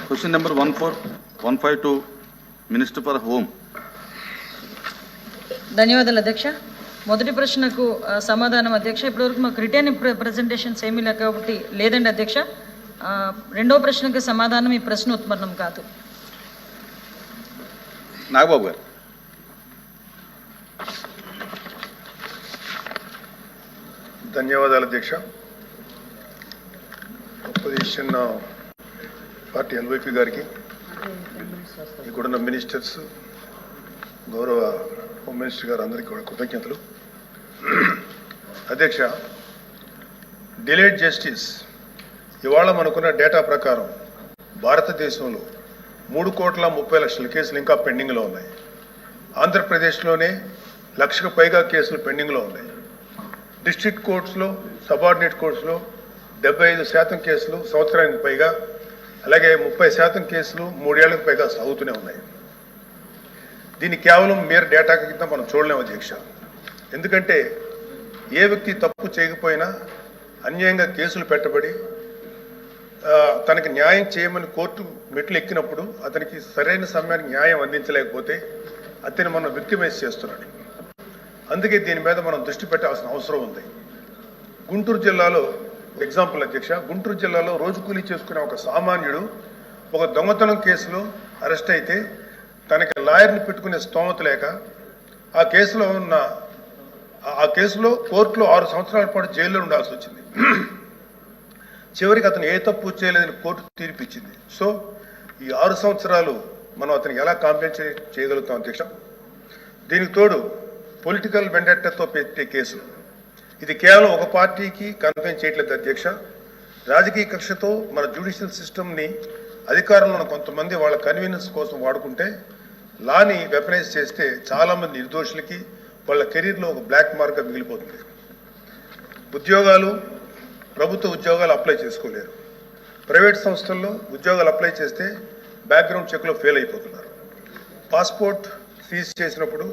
Question number 14152, Minister for Home. ధన్యవాదాలు అధ్యక్ష. మొదటి ప్రశ్నకు సమాధానం అధ్యక్ష, ఇప్పటివరకు మాకు రిటర్న్ ప్రెజెంటేషన్స్ ఏమీ లేక కాబట్టి లేదండి అధ్యక్ష. రెండో ప్రశ్నకు సమాధానం ఈ ప్రశ్న ఉత్పన్నం కాదు. నాగబాబు గారు. ధన్యవాదాలు అధ్యక్ష. అపోజిషన్ పార్టీ ఎల్వైపీ గారికి, ఇక్కడున్న మినిస్టర్స్, గౌరవ హోమ్ మినిస్టర్ గారు అందరికీ కూడా కృతజ్ఞతలు. అధ్యక్ష, డిలేడ్ జస్టిస్ ఇవాళ మనకున్న డేటా ప్రకారం భారతదేశంలో 3,30,00,000 కేసులు ఇంకా పెండింగ్లో ఉన్నాయి. ఆంధ్రప్రదేశ్లోనే 1,00,000కు పైగా కేసులు పెండింగ్లో ఉన్నాయి. డిస్ట్రిక్ట్ కోర్ట్స్లో, సబార్డినేట్ కోర్ట్స్లో 75% కేసులు సంవత్సరానికి పైగా, అలాగే 30% కేసులు 3 ఏళ్లకు పైగా సాగుతూనే ఉన్నాయి. దీన్ని కేవలం మీరు డేటా కింద మనం చూడలేము అధ్యక్ష. ఎందుకంటే ఏ వ్యక్తి తప్పు చేయకపోయినా అన్యాయంగా కేసులు పెట్టబడి తనకి న్యాయం చేయమని కోర్టు మెట్లు ఎక్కినప్పుడు అతనికి సరైన సమయానికి న్యాయం అందించలేకపోతే అతన్ని మనం విక్టిమైజ్ చేస్తున్నాడు. అందుకే దీని మీద మనం దృష్టి పెట్టాల్సిన అవసరం ఉంది. గుంటూరు జిల్లాలో ఎగ్జాంపుల్ అధ్యక్ష, గుంటూరు జిల్లాలో రోజు కూలీ చేసుకునే ఒక సామాన్యుడు ఒక దొంగతనం కేసులో అరెస్ట్ అయితే తనకి లాయర్ని పెట్టుకునే స్తోమత లేక ఆ కేసులో కోర్టులో 6 సంవత్సరాల పాటు జైల్లో ఉండాల్సి వచ్చింది. చివరికి అతను ఏ తప్పు చేయలేదని కోర్టు తీర్పిచ్చింది. సో ఈ 6 సంవత్సరాలు మనం అతనికి ఎలా కాంపెన్సేట్ చేయగలుగుతాం అధ్యక్ష? దీనికి తోడు పొలిటికల్ వెండెట్టాతో పెట్టే కేసులు, ఇది కేవలం ఒక పార్టీకి కన్ఫైన్ చేయట్లేదు అధ్యక్ష. రాజకీయ కక్షతో మన జ్యుడిషియల్ సిస్టమ్ని అధికారంలో ఉన్న కొంతమంది వాళ్ళ కన్వీనియన్స్ కోసం వాడుకుంటే లాని వెపనైజ్ చేస్తే చాలామంది నిర్దోషులకి వాళ్ళ కెరీర్లో ఒక బ్లాక్ మార్క్గా మిగిలిపోతుంది. ఉద్యోగాలు, ప్రభుత్వ ఉద్యోగాలు అప్లై చేసుకోలేరు. ప్రైవేట్ సంస్థల్లో ఉద్యోగాలు అప్లై చేస్తే బ్యాక్గ్రౌండ్ చెక్లో ఫెయిల్ అయిపోతున్నారు. పాస్పోర్ట్ సీజ్ చేసినప్పుడు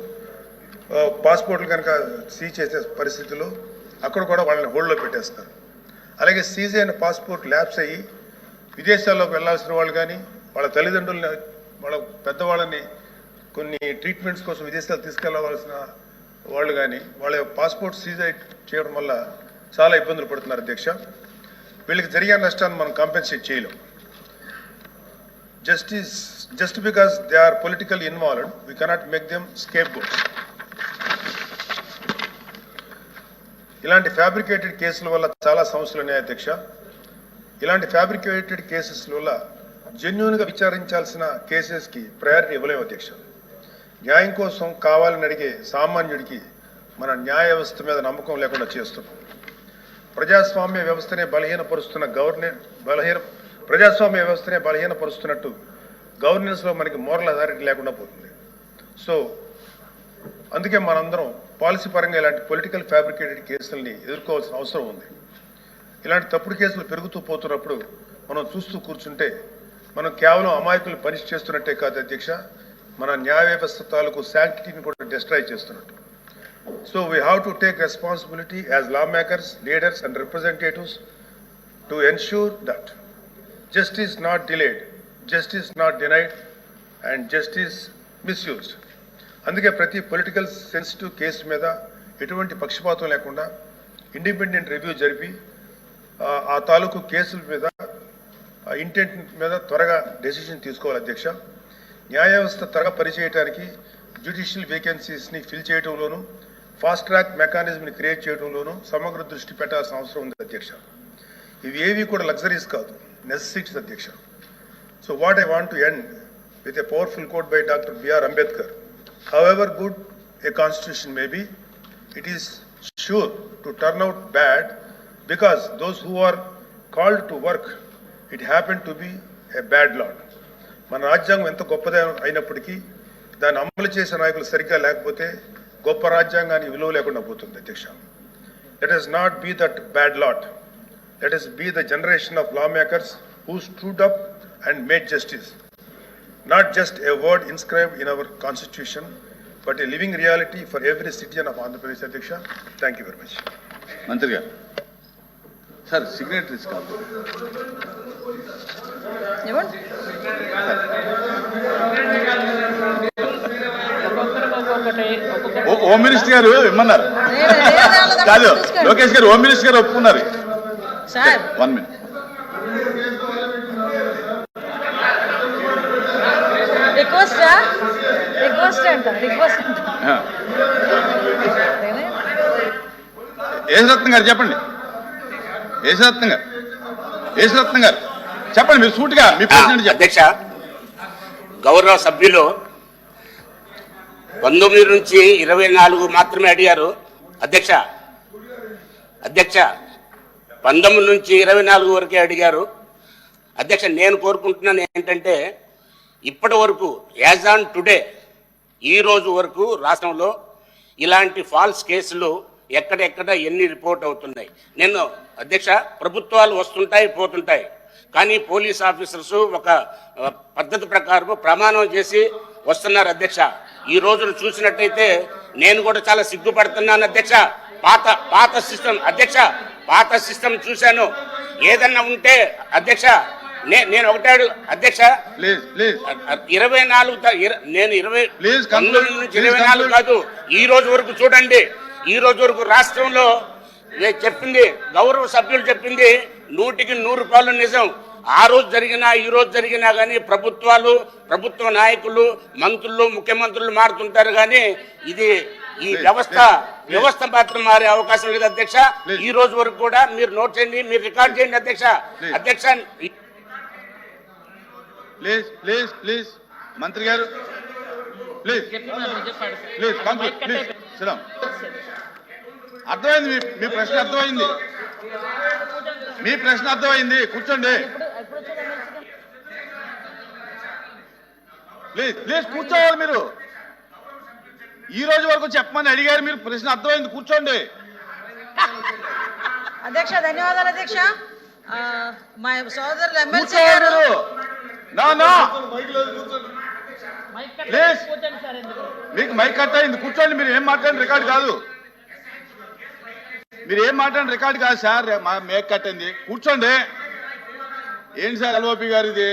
పాస్పోర్ట్లు కనుక సీజ్ చేసే పరిస్థితుల్లో అక్కడ కూడా వాళ్ళని హోల్డ్లో పెట్టేస్తారు. అలాగే సీజ్ అయిన పాస్పోర్ట్ ల్యాప్స్ అయ్యి విదేశాల్లోకి వెళ్లాల్సిన వాళ్ళు కానీ, వాళ్ళ తల్లిదండ్రులని, వాళ్ళ పెద్దవాళ్ళని కొన్ని ట్రీట్మెంట్స్ కోసం విదేశాలు తీసుకెళ్లవలసిన వాళ్ళు కానీ వాళ్ళ పాస్పోర్ట్ సీజ్ చేయడం వల్ల చాలా ఇబ్బందులు పడుతున్నారు అధ్యక్ష. వీళ్ళకి జరిగే నష్టాన్ని మనం కాంపెన్సేట్ చేయలేం. Just because they are political involved we cannot make them scapegoats. ఇలాంటి ఫ్యాబ్రికేటెడ్ కేసుల వల్ల చాలా సమస్యలు ఉన్నాయి అధ్యక్ష. ఇలాంటి ఫ్యాబ్రికేటెడ్ కేసెస్ వల్ల జెన్యూన్గా విచారించాల్సిన కేసెస్కి ప్రయారిటీ ఇవ్వలేము అధ్యక్ష. న్యాయం కోసం కావాలని అడిగే సామాన్యుడికి మన న్యాయ వ్యవస్థ మీద నమ్మకం లేకుండా చేస్తున్నాం. ప్రజాస్వామ్య వ్యవస్థనే బలహీనపరుస్తున్నట్టు గవర్నెన్స్లో మనకి మోరల్ అథారిటీ లేకుండా పోతుంది. సో అందుకే మనందరం పాలసీ పరంగా ఇలాంటి పొలిటికల్ ఫ్యాబ్రికేటెడ్ కేసుల్ని ఎదుర్కోవాల్సిన అవసరం ఉంది. ఇలాంటి తప్పుడు కేసులు పెరుగుతూ పోతున్నప్పుడు మనం చూస్తూ కూర్చుంటే మనం కేవలం అమాయకులు పనిష్ చేస్తున్నట్టే కాదు అధ్యక్ష, మన న్యాయ వ్యవస్థ తాలూకు శాంక్టిటీని కూడా డిస్ట్రాయ్ చేస్తున్నట్టు. So we have to take responsibility as law makers, leaders and representatives to ensure that justice not delayed, justice not denied and justice misused. అందుకే ప్రతి పొలిటికల్ సెన్సిటివ్ కేసు మీద ఎటువంటి పక్షపాతం లేకుండా ఇండిపెండెంట్ రివ్యూ జరిపి ఆ తాలూకు కేసుల మీద ఇంటెంట్ మీద త్వరగా డెసిషన్ తీసుకోవాలి అధ్యక్ష. న్యాయ వ్యవస్థ త్వరగా పనిచేయడానికి జ్యుడిషియల్ వేకెన్సీస్ని ఫిల్ చేయడంలోనూ, ఫాస్ట్ ట్రాక్ మెకానిజంని క్రియేట్ చేయడంలోనూ సమగ్ర దృష్టి పెట్టాల్సిన అవసరం ఉంది అధ్యక్ష. ఇవి ఏవి కూడా లగ్జరీస్ కాదు, నెసెసిటీస్ అధ్యక్ష. So what I want to end with a powerful quote by doctor BR Ambedkar. However good a constitution may be, it is sure to turn out bad because those who are called to work, it happened to be a bad law. మన రాజ్యాంగం ఎంత గొప్పది అయినప్పటికీ దాన్ని అమలు చేసే నాయకులు సరిగ్గా లేకపోతే గొప్ప రాజ్యాంగానికి విలువ లేకుండా పోతుంది అధ్యక్ష. Let us not be that bad lot. Let us be the generation of lawmakers who stood up and made justice. Not just a word inscribed in our constitution, but a living reality for every citizen of Andhra Pradesh. Adhyaksha, thank you very much. Mantri garu, sir, signatories kaadu. Home minister గారు ఇమ్మన్నారు కాదు, లోకేష్ గారు home minister గారు ఒప్పుకున్నారు. Sir 1 minute. Request అంట యేసరత్నం గారు చెప్పండి. యేసరత్నం గారు చెప్పండి, మీరు సూటిగా మీ ప్రెసిడెంట్ చెప్పండి. అధ్యక్ష, గౌరవ సభ్యులు 19 నుంచి 24 మాత్రమే అడిగారు. అధ్యక్ష 19 నుంచి 24 వరకే అడిగారు. అధ్యక్ష, నేను కోరుకుంటున్నాను ఏంటంటే, ఇప్పటి వరకు యాజ్ ఆన్ టుడే ఈ రోజు వరకు రాష్ట్రంలో ఇలాంటి ఫాల్స్ కేసులు ఎక్కడెక్కడ ఎన్ని రిపోర్ట్ అవుతున్నాయి. నేను అధ్యక్ష, ప్రభుత్వాలు వస్తుంటాయి పోతుంటాయి, కానీ పోలీస్ ఆఫీసర్స్ ఒక పద్ధతి ప్రకారం ప్రమాణం చేసి వస్తున్నారు. అధ్యక్ష, ఈ రోజును చూసినట్టయితే నేను కూడా చాలా సిగ్గుపడుతున్నాను. అధ్యక్ష, పాత సిస్టమ్ అధ్యక్ష, పాత సిస్టమ్ చూశాను. ఏదన్నా ఉంటే అధ్యక్ష, నేను ఒకటే అధ్యక్ష, 24 నేను 19 నుంచి 24 కాదు, ఈ రోజు వరకు చూడండి. ఈ రోజు వరకు రాష్ట్రంలో చెప్పింది గౌరవ సభ్యులు చెప్పింది 100కి 100 నిజం. ఆ రోజు జరిగినా ఈ రోజు జరిగినా కానీ ప్రభుత్వ నాయకులు, మంత్రులు, ముఖ్యమంత్రులు మారుతుంటారు, కానీ ఇది ఈ వ్యవస్థ మాత్రం మారే అవకాశం లేదు. అధ్యక్ష, ఈ రోజు వరకు కూడా మీరు నోట్ చేయండి, మీరు రికార్డ్ చేయండి. అధ్యక్ష ప్లీజ్ మంత్రి గారు ప్లీజ్ అర్థమైంది, మీ ప్రశ్న అర్థమైంది, కూర్చోండి. ప్లీజ్ కూర్చోవాలి. మీరు ఈ రోజు వరకు చెప్పమని అడిగారు, మీరు ప్రశ్న అర్థమైంది, కూర్చోండి. అధ్యక్ష ధన్యవాదాలు. అధ్యక్ష, మా సోదరులు ఎమ్మెల్సీ గారు మీకు మైక్ కట్ అయింది, కూర్చోండి. మీరు ఏం మాట్లాడిన రికార్డు కాదు, సార్. మా మేక్ కట్ అయింది, కూర్చోండి. ఏంటి సార్ ఎల్ఓపి గారు, ఇది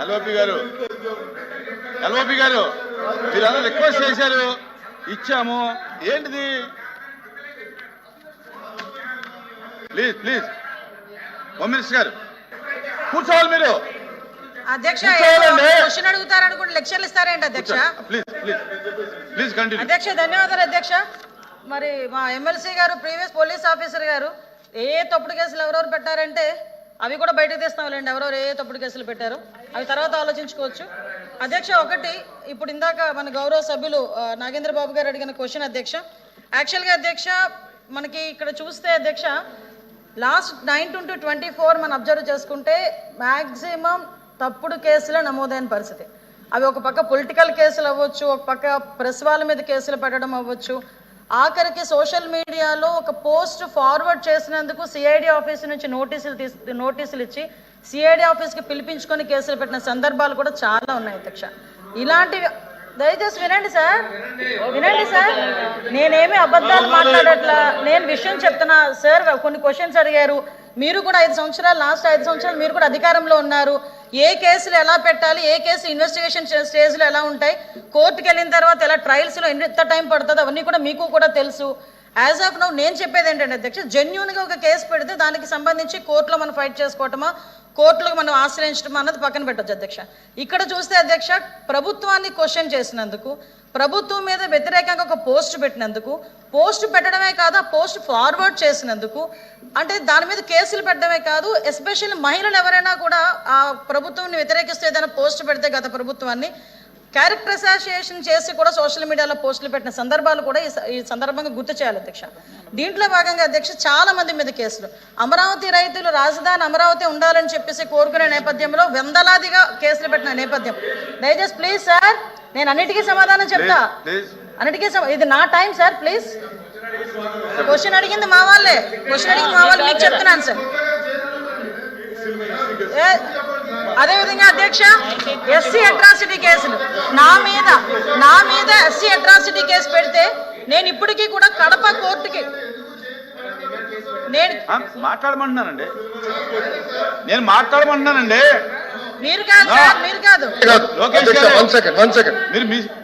ఎల్ఓపి గారు మీరు అలా రిక్వెస్ట్ చేశారు, ఇచ్చాము. ఏంటిది? ప్లీజ్ హోమ్ మినిస్టర్ గారు కూర్చోవాలి. మీరు అధ్యక్ష క్వశ్చన్ అడుగుతారనుకుంటే లెక్చర్లు ఇస్తారేంటి అధ్యక్ష? Please continue. అధ్యక్ష ధన్యవాదాలు. అధ్యక్ష, మరి మా ఎమ్మెల్సీ గారు ప్రీవియస్ పోలీస్ ఆఫీసర్ గారు ఏ తప్పుడు కేసులు ఎవరెవరు పెట్టారంటే అవి కూడా బయటకు తీస్తాంలేండి, ఎవరెవరు ఏ తప్పుడు కేసులు పెట్టారు అవి తర్వాత ఆలోచించుకోవచ్చు. అధ్యక్ష, ఒకటి ఇప్పుడు ఇందాక మన గౌరవ సభ్యులు నాగేంద్ర బాబు గారు అడిగిన క్వశ్చన్ అధ్యక్ష, యాక్చువల్గా అధ్యక్ష మనకి ఇక్కడ చూస్తే అధ్యక్ష లాస్ట్ 9-24 మనం అబ్జర్వ్ చేసుకుంటే మ్యాక్సిమం తప్పుడు కేసులే నమోదైన పరిస్థితి. అవి ఒక పక్క పొలిటికల్ కేసులు అవ్వచ్చు, ఒక పక్క ప్రెస్ వాళ్ళ మీద కేసులు పెట్టడం అవ్వచ్చు, ఆఖరికి సోషల్ మీడియాలో ఒక పోస్ట్ ఫార్వర్డ్ చేసినందుకు సిఐడి ఆఫీస్ నుంచి నోటీసులు ఇచ్చి సిఐడి ఆఫీస్కి పిలిపించుకొని కేసులు పెట్టిన సందర్భాలు కూడా చాలా ఉన్నాయి అధ్యక్ష. ఇలాంటివి దయచేసి వినండి సార్. నేనేమి అబద్ధాలు మాట్లాడట్లా, నేను విషయం చెప్తున్నా సార్. కొన్ని క్వశ్చన్స్ అడిగారు, మీరు కూడా 5 సంవత్సరాలు, లాస్ట్ 5 సంవత్సరాలు మీరు కూడా అధికారంలో ఉన్నారు. ఏ కేసులు ఎలా పెట్టాలి, ఏ కేసు ఇన్వెస్టిగేషన్ స్టేజ్లో ఎలా ఉంటాయి, కోర్టుకు వెళ్ళిన తర్వాత ఎలా ట్రయల్స్లో ఎంత టైం పడుతుంది, అవన్నీ కూడా మీకు కూడా తెలుసు. యాజ్ ఆఫ్ నౌ నేను చెప్పేది ఏంటంటే అధ్యక్ష, జెన్యూన్గా ఒక కేసు పెడితే దానికి సంబంధించి కోర్టులో మనం ఫైట్ చేసుకోవటమా, కోర్టులకు మనం ఆశ్రయించడం అన్నది పక్కన పెట్టచ్చు అధ్యక్ష. ఇక్కడ చూస్తే అధ్యక్ష, ప్రభుత్వాన్ని క్వశ్చన్ చేసినందుకు, ప్రభుత్వం మీద వ్యతిరేకంగా ఒక పోస్ట్ పెట్టినందుకు, పోస్ట్ పెట్టడమే కాదు ఆ పోస్ట్ ఫార్వర్డ్ చేసినందుకు, అంటే దాని మీద కేసులు పెట్టడమే కాదు, ఎస్పెషల్లీ మహిళలు ఎవరైనా కూడా ఆ ప్రభుత్వాన్ని వ్యతిరేకిస్తే ఏదైనా పోస్ట్ పెడితే గత ప్రభుత్వాన్ని క్యారెక్టర్ అసోసియేషన్ చేసి కూడా సోషల్ మీడియాలో పోస్టులు పెట్టిన సందర్భాలు కూడా ఈ సందర్భంగా గుర్తు చేయాలి అధ్యక్ష. దీంట్లో భాగంగా అధ్యక్ష చాలా మంది మీద కేసులు, అమరావతి రైతులు రాజధాని అమరావతి ఉండాలని చెప్పేసి కోరుకునే నేపథ్యంలో వందలాదిగా కేసులు పెట్టిన నేపథ్యం. దయచేసి ప్లీజ్ సార్, నేను అన్నిటికీ సమాధానం చెప్తా, ఇది నా టైం సార్. ప్లీజ్, క్వశ్చన్ అడిగింది మా వాళ్ళే, మీకు చెప్తున్నాను సార్. అదేవిధంగా అధ్యక్ష, ఎస్సీ అట్రాసిటీ కేసులు నా మీద ఎస్సీ అట్రాసిటీ కేసు పెడితే నేను ఇప్పటికీ కూడా కడప కోర్టుకి మాట్లాడమంటున్నానండి. మీరు కాదు సార్, మీరు కాదు. లోకేష్ గారు వన్ సెకండ్ మీరు